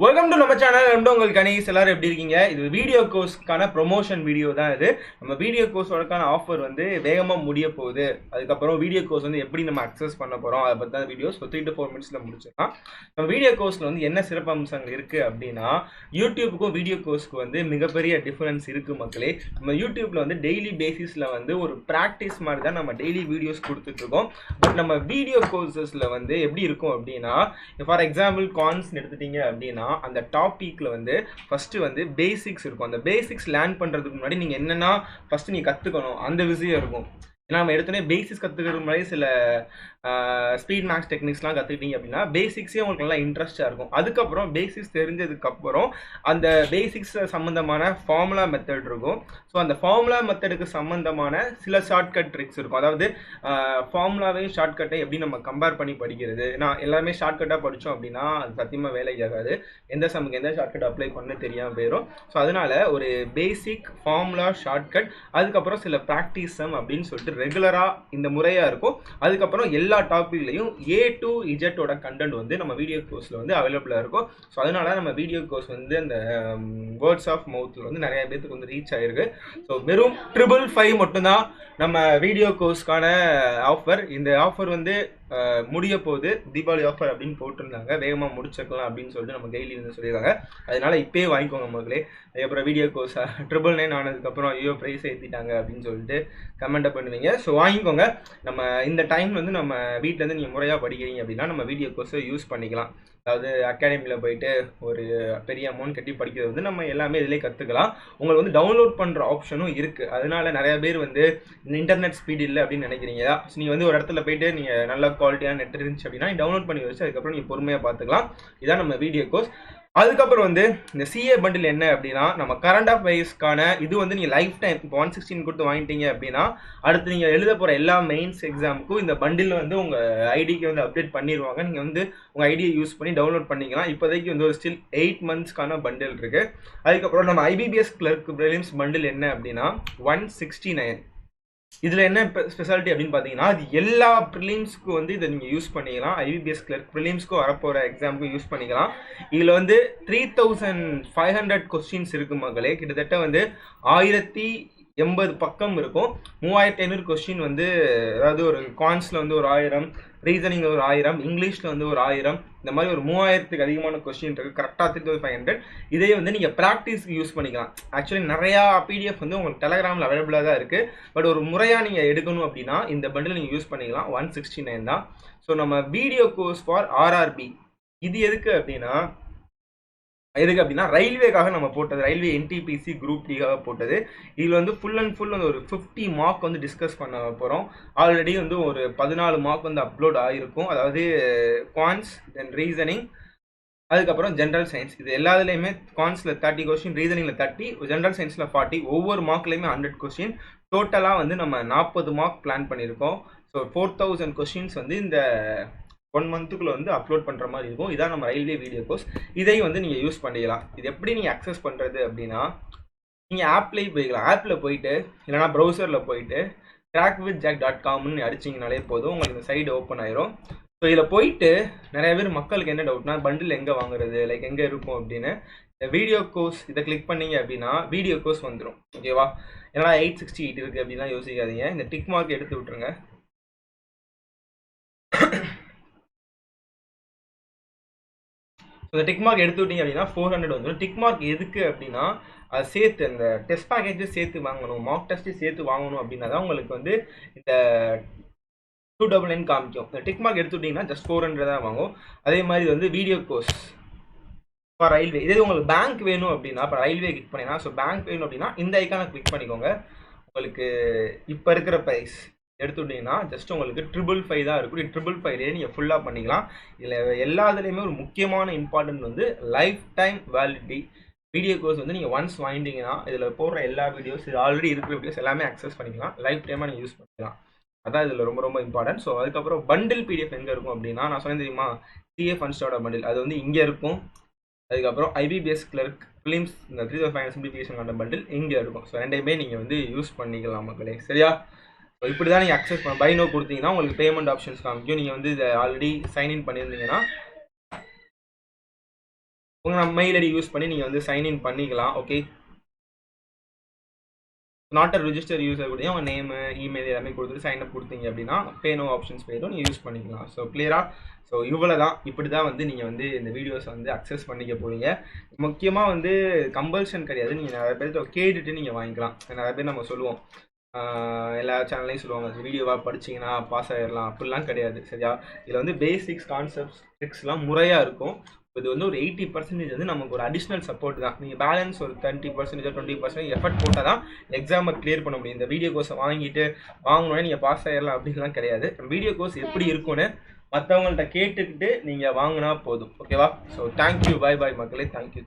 Welcome to நம்ம channel. உங்கள் கணேஷ். எல்லாரும் எப்படி இருக்கீங்க? இது வீடியோ கோர்ஸ்க்கான ப்ரொமோஷன் வீடியோ தான். இது நம்ம வீடியோ கோர்ஸோடக்கான ஆஃபர் வந்து வேகமாக முடிய போகுது. அதுக்கப்புறம் வீடியோ கோர்ஸ் வந்து எப்படி நம்ம அக்சஸ் பண்ண போகிறோம் அதை பற்றி தான் வீடியோஸ் 3 to 4 மினிட்ஸில் முடிச்சிடலாம். நம்ம வீடியோ கோர்ஸில் வந்து என்ன சிறப்பு அம்சங்கள் இருக்குது அப்படின்னா, யூடியூப்புக்கும் வீடியோ கோர்ஸ்க்கு வந்து மிகப்பெரிய டிஃப்ரென்ஸ் இருக்குது மக்களே. நம்ம யூடியூப்பில் வந்து டெய்லி பேசிஸில் வந்து ஒரு ப்ராக்டிஸ் மாதிரி தான் நம்ம டெய்லி வீடியோஸ் கொடுத்துட்ருக்கோம். பட் நம்ம வீடியோ கோர்சஸில் வந்து எப்படி இருக்கும் அப்படின்னா, ஃபார் எக்ஸாம்பிள் கான்ஸ் எடுத்துட்டீங்க அப்படின்னா அந்த டாபிக்ல வந்து ஃபர்ஸ்ட் வந்து பேசிக்ஸ் இருக்கும். அந்த பேசிக்ஸ் லேர்ன் பண்றதுக்கு முன்னாடி நீங்க என்னன்னா ஃபர்ஸ்ட் நீங்க கத்துக்கணும் அந்த விஷயம் இருக்கும். ஏன்னா நம்ம எடுத்தோடனே பேசிக்ஸ் கற்றுக்கிறது முன்னாடி சில ஸ்பீட் மேக்ஸ் டெக்னிக்ஸ்லாம் கற்றுக்கிட்டீங்க அப்படின்னா பேசிக்ஸே உங்களுக்கு நல்லா இன்ட்ரெஸ்டாக இருக்கும். அதுக்கப்புறம் பேசிக்ஸ் தெரிஞ்சதுக்கப்புறம் அந்த பேசிக்ஸ் சம்மந்தமான ஃபார்முலா மெத்தட் இருக்கும். ஸோ அந்த ஃபார்முலா மெத்தடுக்கு சம்மந்தமான சில ஷார்ட்கட் ட்ரிக்ஸ் இருக்கும். அதாவது ஃபார்முலாவையும் ஷார்ட்கட்டை எப்படி நம்ம கம்பேர் பண்ணி படிக்கிறது. நான் எல்லாமே ஷார்ட்கட்டாக படித்தோம் அப்படின்னா அது சத்தியமாக வேலைக்கு ஆகாது. எந்த சம்முக்கு எந்த ஷார்ட்கட் அப்ளை பண்ண தெரியாமல் போயிடும். ஸோ அதனால ஒரு பேசிக் ஃபார்முலா ஷார்ட்கட், அதுக்கப்புறம் சில ப்ராக்டிஸ் சம் அப்படின்னு சொல்லிட்டு ரெகுலராக இந்த முறையாக இருக்கும். அதுக்கப்புறம் எல்லா டாபிக்லையும் A to Z ஓட கண்டென்ட் வந்து நம்ம வீடியோ கோர்ஸில் வந்து அவைலபிளாக இருக்கும். ஸோ அதனால நம்ம வீடியோ கோர்ஸ் வந்து அந்த வேர்ட்ஸ் ஆஃப் மவுத்தில் வந்து நிறைய பேருக்கு வந்து ரீச் ஆகிருக்கு. ஸோ வெறும் 555 மட்டும்தான் நம்ம வீடியோ கோர்ஸ்க்கான ஆஃபர். இந்த ஆஃபர் வந்து முடிய போகுது. தீபாவளி ஆஃபர் அப்படின்னு போட்டிருந்தாங்க. வேகமாக முடிச்சிருக்கலாம் அப்படின்னு சொல்லிட்டு நம்ம கையில் இருந்து சொல்லியிருக்காங்க. அதனால இப்போயே வாங்கிக்கோங்க மக்களே. அதுக்கப்புறம் வீடியோ கோர்ஸ் 999 ஆனதுக்கப்புறம் ஐயோ ப்ரைஸ் ஏற்றிட்டாங்க அப்படின்னு சொல்லிட்டு கமெண்ட்டை பண்ணுவீங்க. ஸோ வாங்கிக்கோங்க. நம்ம இந்த டைம் வந்து நம்ம வீட்டிலேருந்து நீங்கள் முறையாக படிக்கிறீங்க அப்படின்னா நம்ம வீடியோ கோர்ஸை யூஸ் பண்ணிக்கலாம். அதாவது அகாடமியில் போயிட்டு ஒரு பெரிய அமௌண்ட் கட்டி படிக்கிறது வந்து நம்ம எல்லாமே இதிலே கற்றுக்கலாம். உங்களுக்கு வந்து டவுன்லோட் பண்ணுற ஆப்ஷனும் இருக்குது. அதனால நிறைய பேர் வந்து இந்த இன்டர்நெட் ஸ்பீட் இல்லை அப்படின்னு நினைக்கிறீங்க. நீங்கள் வந்து ஒரு இடத்துல போயிட்டு நீங்கள் நல்ல குவாலிட்டியான நெட் இருந்துச்சு அப்படின்னா நீங்கள் டவுன்லோட் பண்ணி வச்சு அதுக்கப்புறம் நீங்கள் பொறுமையாக பார்த்துக்கலாம். இதான் நம்ம வீடியோ கோர்ஸ். அதுக்கப்புறம் வந்து இந்த சிஏ பண்டில் என்ன அப்படின்னா, நம்ம கரண்ட் அஃபேர்ஸ்க்கான இது வந்து நீங்கள் லைஃப் டைம் இப்போ 116 கொடுத்து வாங்கிட்டீங்க அப்படின்னா அடுத்து நீங்கள் எழுத போகிற எல்லா மெயின்ஸ் எக்ஸாமுக்கும் இந்த பண்டில் வந்து உங்கள் ஐடிக்கு வந்து அப்டேட் பண்ணிடுவாங்க. நீங்கள் வந்து உங்கள் ஐடியை யூஸ் பண்ணி டவுன்லோட் பண்ணிக்கலாம். இப்போதைக்கு வந்து ஒரு ஸ்டில் 8 மந்த்ஸ்க்கான பண்டில் இருக்குது. அதுக்கப்புறம் நம்ம ஐபிபிஎஸ் கிளர்க் ப்ரிலிம்ஸ் பண்டில் என்ன அப்படின்னா 169. இதில் என்ன ஸ்பெஷாலிட்டி அப்படின்னு பார்த்தீங்கன்னா, அது எல்லா ப்ரிலிம்ஸ்க்கு வந்து இதை நீங்கள் யூஸ் பண்ணிக்கலாம். ஐபிபிஎஸ் கிளர்க் ப்ரிலிம்ஸ்க்கும் வரப்போகிற எக்ஸாமுக்கும் யூஸ் பண்ணிக்கலாம். இதில் வந்து 3500 கொஸ்டின்ஸ் இருக்குது மக்களே. கிட்டத்தட்ட வந்து 1080 பக்கம் இருக்கும். 3500 கொஸ்டின் வந்து, அதாவது ஒரு கான்ஸில் வந்து ஒரு 1000, ரீசனிங்கில் ஒரு 1000, இங்கிலீஷில் வந்து ஒரு 1000, இந்த மாதிரி ஒரு 3000க்கு அதிகமான கொஸ்டின் இருக்குது. கரெக்டாக 3500. இதே வந்து நீங்கள் ப்ராக்டிஸ்க்கு யூஸ் பண்ணிக்கலாம். ஆக்சுவலி நிறையா பிடிஎஃப் வந்து உங்களுக்கு டெலகிராமில் அவைலபிளாக தான் இருக்குது. பட் ஒரு முறையாக நீங்கள் எடுக்கணும் அப்படின்னா இந்த பண்டில் நீங்கள் யூஸ் பண்ணிக்கலாம். 169 தான். ஸோ நம்ம வீடியோ கோர்ஸ் ஃபார் ஆர்ஆர்பி இது எதுக்கு அப்படின்னா ரயில்வேக்காக நம்ம போட்டது. ரயில்வே என்டிபிசி குரூப் டிக்காக போட்டது. இதில் வந்து ஃபுல் அண்ட் ஃபுல் வந்து ஒரு 50 மார்க் வந்து டிஸ்கஸ் பண்ண போகிறோம். ஆல்ரெடி வந்து ஒரு 14 மார்க் வந்து அப்லோட் ஆகிருக்கும். அதாவது குவான்ஸ், தென் ரீசனிங், அதுக்கப்புறம் ஜென்ரல் சயின்ஸ். இது எல்லாத்துலேயுமே குவான்ஸில் 30 கொஸ்டின், ரீசனிங்கில் 30, ஜென்ரல் சயின்ஸில் 40, ஒவ்வொரு மார்க்லேயுமே 100 கொஸ்டின். டோட்டலாக வந்து நம்ம 40 மார்க் பிளான் பண்ணியிருக்கோம். ஸோ 4000 கொஸ்டின்ஸ் வந்து இந்த 1 மந்த்துக்குள்ளே வந்து அப்லோட் பண்ணுற மாதிரி இருக்கும். இதான் நம்ம ரயில்வே வீடியோ கோர்ஸ். இதை வந்து நீங்கள் யூஸ் பண்ணிக்கலாம். இது எப்படி நீங்கள் அக்சஸ் பண்ணுறது அப்படின்னா, நீங்கள் ஆப்லேயே போய்க்கலாம். ஆப்பில் போயிட்டு இல்லைனா ப்ரௌசரில் போயிட்டு trackwithjack.comனு அடிச்சிங்கனாலே போதும், உங்களுக்கு இந்த சைடு ஓப்பன் ஆயிரும். ஸோ இதில் போயிட்டு நிறைய பேர் மக்களுக்கு என்ன டவுட்னா, பண்டில் எங்கே வாங்குறது, லைக் எங்கே இருக்கும் அப்படின்னு. இந்த வீடியோ கோர்ஸ் இதை கிளிக் பண்ணீங்க அப்படின்னா வீடியோ கோர்ஸ் வந்துடும். ஓகேவா? ஏன்னா 868 இருக்குது அப்படின்னா யோசிக்காதீங்க. இந்த டிக் மார்க் எடுத்து விட்டுருங்க. ஸோ இந்த டிக் மார்க் எடுத்து விட்டீங்க அப்படின்னா 400 வந்துடும். டிக் மார்க் எதுக்கு அப்படின்னா, அது சேர்த்து அந்த டெஸ்ட் பேக்கேஜை சேர்த்து வாங்கணும், மார்க் டெஸ்ட்டு சேர்த்து வாங்கணும் அப்படின்னா தான் உங்களுக்கு வந்து இந்த 299 காமிக்கும். இந்த டிக் மார்க் எடுத்து விட்டீங்கன்னா ஜஸ்ட் 400 தான் வாங்கும். அதே மாதிரி வந்து வீடியோ கோர்ஸ் இப்போ ரயில்வே, இதே உங்களுக்கு பேங்க் வேணும் அப்படின்னா இப்போ ரயில்வே கிளிக் பண்ணினா, ஸோ பேங்க் வேணும் அப்படின்னா இந்த ஐக்கானை கிளிக் பண்ணிக்கோங்க. உங்களுக்கு இப்போ இருக்கிற ப்ரைஸ் எடுத்து விட்டீங்கன்னா ஜஸ்ட் உங்களுக்கு 555 தான் இருக்கும். 555 நீங்கள் ஃபுல்லாக பண்ணிக்கலாம். இதில் எல்லாத்துலேயுமே ஒரு முக்கியமான இம்பார்ட்டன்ட் வந்து life time validity. Video course வந்து நீங்கள் ஒன்ஸ் வாங்கிட்டீங்கன்னா இதில் போடுற எல்லா வீடியோஸ், இது ஆல்ரெடி இருக்கிற வீடியோஸ் எல்லாமே அக்சஸ் பண்ணிக்கலாம். லைஃப் டைமாக நீங்கள் யூஸ் பண்ணிக்கலாம். அதான் இதில் ரொம்ப ரொம்ப இம்பார்ட்டன்ட். ஸோ அதுக்கப்புறம் பண்டில் பிடிஎஃப் எங்கே இருக்கும் அப்படின்னா, நான் சொன்னேன் தெரியுமா, சிஏ ஃபன்ஸ்டோட பண்டில், அது வந்து இங்கே இருக்கும். அதுக்கப்புறம் ஐபிபிஎஸ் கிளர்க் ஃபிலிம்ஸ் இந்த 3500 சிம்பிளிஃபிகேஷன் பண்டில் இங்கே இருக்கும். ஸோ ரெண்டையுமே நீங்கள் வந்து யூஸ் பண்ணிக்கலாம் மக்களே. சரியா? ஸோ இப்படி தான் நீங்கள் அக்சஸ் பை நோ கொடுத்தீங்கன்னா உங்களுக்கு பேமெண்ட் ஆப்ஷன்ஸ் காமிக்கும். நீங்கள் வந்து இதை ஆல்ரெடி சைன்இன் பண்ணியிருந்தீங்கன்னா உங்கள் மெயில் ஐடி யூஸ் பண்ணி நீங்கள் வந்து சைன்இன் பண்ணிக்கலாம். Okay, not a register user கூட உங்கள் நேமு இமெயில் எல்லாமே கொடுத்துட்டு சைன் அப் கொடுத்தீங்க அப்படின்னா பே நோ ஆப்ஷன்ஸ் போய்டும், நீங்கள் யூஸ் பண்ணிக்கலாம். ஸோ கிளியரா? ஸோ இவ்வளோ தான், இப்படி தான் வந்து நீங்கள் வந்து இந்த வீடியோஸை வந்து அக்சஸ் பண்ணிக்க போகிறீங்க. முக்கியமாக வந்து கம்பல்ஷன் கிடையாது, நீங்கள் நிறைய பேர்த்த கேட்டுட்டு நீங்கள் வாங்கிக்கலாம். நிறைய பேர் நம்ம சொல்லுவோம், எல்லா சேனல்லையும் சொல்லுவாங்க வீடியோவாக படிச்சிங்கன்னா பாஸ் ஆகிடலாம், அப்படிலாம் கிடையாது. சரியா? இதில் வந்து பேசிக்ஸ் கான்செப்ட்ஸ் ட்ரிக்ஸ்லாம் முறையாக இருக்கும். இது வந்து ஒரு 80% வந்து நமக்கு ஒரு அடிஷ்னல் சப்போர்ட் தான். நீங்கள் பேலன்ஸ் ஒரு 30% 20% எஃபர்ட் போட்டால் தான் எக்ஸாமை கிளியர் பண்ண முடியும். இந்த வீடியோ கோர்ஸை வாங்கினோடனே நீங்கள் பாஸ் ஆகிடலாம் அப்படின்லாம் கிடையாது. வீடியோ கோர்ஸ் எப்படி இருக்குன்னு மற்றவங்கள்ட்ட கேட்டுக்கிட்டு நீங்கள் வாங்கினா போதும். ஓகேவா? ஸோ தேங்க்யூ, பாய் பாய் மக்களே. தேங்க்யூ.